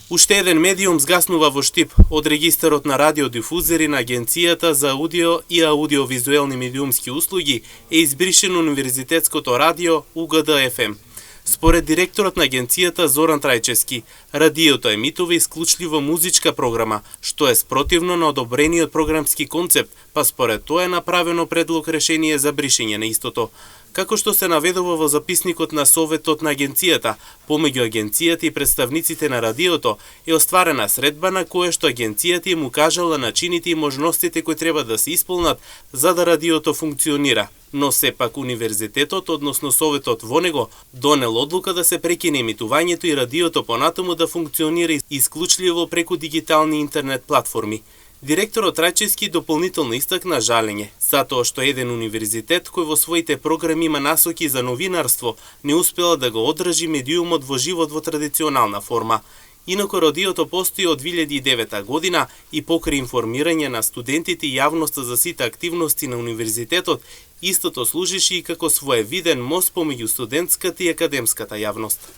Уште еден медиум згаснува во Штип од регистарот на радиодифузери на Агенцијата за аудио и аудиовизуелни медиумски услуги е избришено Универзитетското радио УГД-ФМ. Според директорот на агенцијата Зоран Трајчевски, радиото емитува исклучливо музичка програма, што е спротивно на одобрениот програмски концепт, па според тоа е направено предлог решение за бришење на истото. Како што се наведува во записникот на Советот на агенцијата, помеѓу агенцијата и представниците на радиото е остварена средба на која што агенцијата им укажала начините и можностите кои треба да се исполнат за да радиото функционира. Но сепак универзитетот, односно Советот во него, донел одлука да се прекине емитувањето и радиото понатаму да функционира исклучливо преку дигитални интернет платформи. Директорот Трајчевски дополнително истакна жалење, затоа што еден универзитет кој во своите програми има насоки за новинарство, не успела да го одржи медиумот во живот во традиционална форма. Инаку радиото постои од 2009 година и покрај информирање на студентите и јавноста за сите активности на универзитетот, истото служеше и како своевиден мост помеѓу студентската и академската јавност.